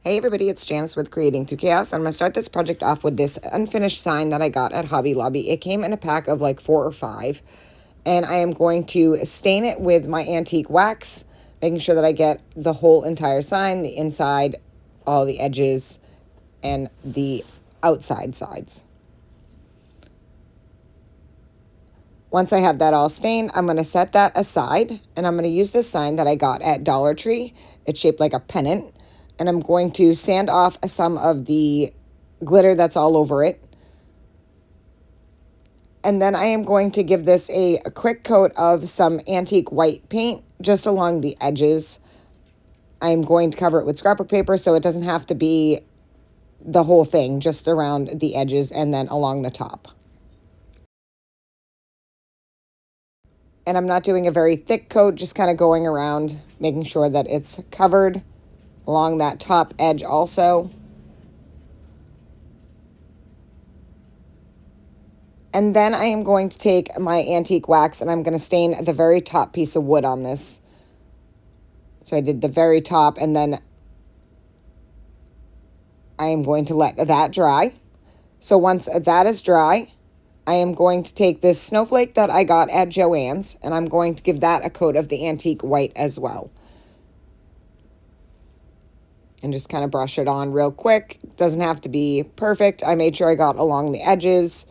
Hey everybody, it's Janice with Creating Through Chaos. I'm going to start this project off with this unfinished sign that I got at Hobby Lobby. It came in a pack of like 4 or 5, and I am going to stain it with my antique wax, making sure that I get the whole entire sign, the inside, all the edges, and the outside sides. Once I have that all stained, I'm going to set that aside, and I'm going to use this sign that I got at Dollar Tree. It's shaped like a pennant, and I'm going to sand off some of the glitter that's all over it. And then I am going to give this a quick coat of some antique white paint just along the edges. I'm going to cover it with scrapbook paper so it doesn't have to be the whole thing, just around the edges and then along the top. And I'm not doing a very thick coat, just kind of going around, making sure that it's covered along that top edge also. And then I am going to take my antique wax and I'm going to stain the very top piece of wood on this. So I did the very top, and then I am going to let that dry. So once that is dry, I am going to take this Snowflake that I got at Joann's, and I'm going to give that a coat of the antique white as well. And just kind of brush it on real quick. It doesn't have to be perfect. I made sure I got along the edges.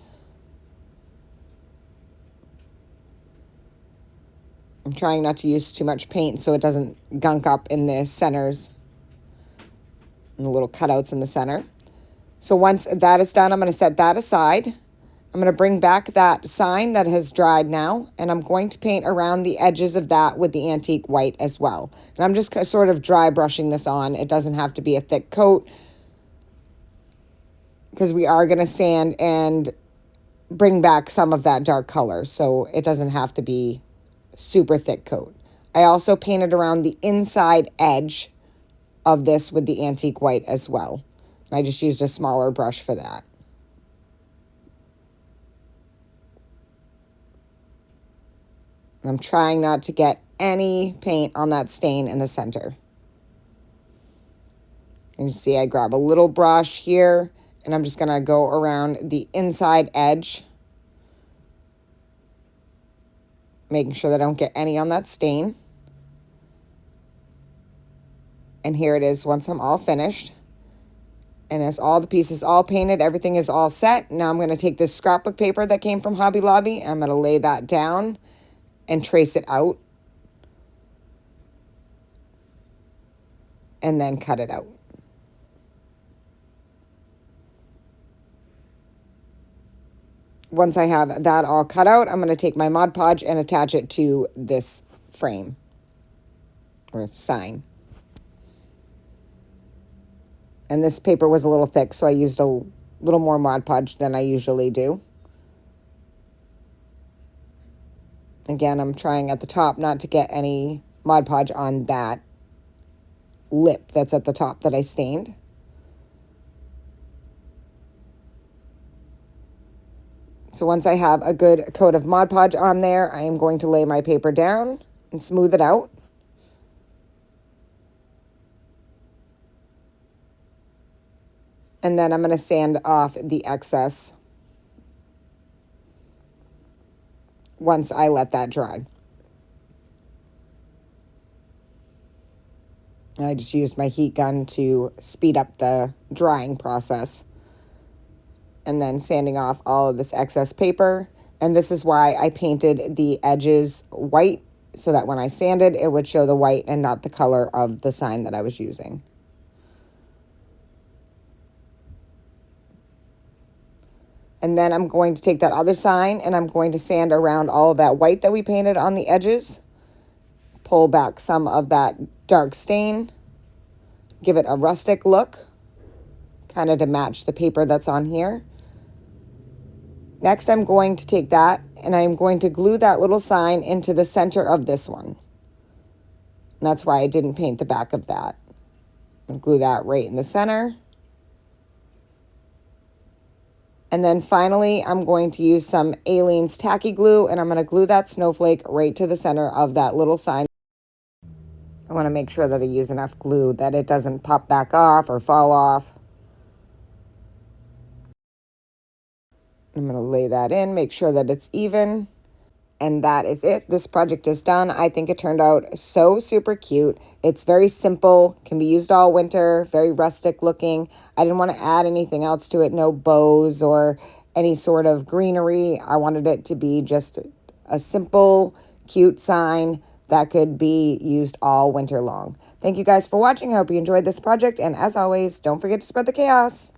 I'm trying not to use too much paint so it doesn't gunk up in the centers and the little cutouts in the center. So once that is done, I'm going to set that aside. I'm going to bring back that sign that has dried now, and I'm going to paint around the edges of that with the antique white as well. And I'm just sort of dry brushing this on. It doesn't have to be a thick coat because we are going to sand and bring back some of that dark color, so it doesn't have to be super thick coat. I also painted around the inside edge of this with the antique white as well. I just used a smaller brush for that. I'm trying not to get any paint on that stain in the center. And you see I grab a little brush here, and I'm just going to go around the inside edge, making sure that I don't get any on that stain. And here it is once I'm all finished. And as all the pieces all painted, everything is all set. Now I'm going to take this scrapbook paper that came from Hobby Lobby, and I'm going to lay that down and trace it out, and then cut it out. Once I have that all cut out, I'm going to take my Mod Podge and attach it to this frame or sign. And this paper was a little thick, so I used a little more Mod Podge than I usually do. Again, I'm trying at the top not to get any Mod Podge on that lip that's at the top that I stained. So once I have a good coat of Mod Podge on there, I am going to lay my paper down and smooth it out. And then I'm going to sand off the excess once I let that dry. I just used my heat gun to speed up the drying process. And then sanding off all of this excess paper. And this is why I painted the edges white, so that when I sanded, it would show the white and not the color of the sign that I was using. And then I'm going to take that other sign and I'm going to sand around all of that white that we painted on the edges. Pull back some of that dark stain. Give it a rustic look, kind of to match the paper that's on here. Next, I'm going to take that and I'm going to glue that little sign into the center of this one. And that's why I didn't paint the back of that. And glue that right in the center. And then finally, I'm going to use some Aleene's tacky glue, and I'm going to glue that snowflake right to the center of that little sign. I want to make sure that I use enough glue that it doesn't pop back off or fall off. I'm going to lay that in, make sure that it's even. And that is it. This project is done. I think it turned out so super cute. It's very simple, can be used all winter, very rustic looking. I didn't want to add anything else to it, no bows or any sort of greenery. I wanted it to be just a simple, cute sign that could be used all winter long. Thank you guys for watching. I hope you enjoyed this project. And as always, don't forget to spread the chaos.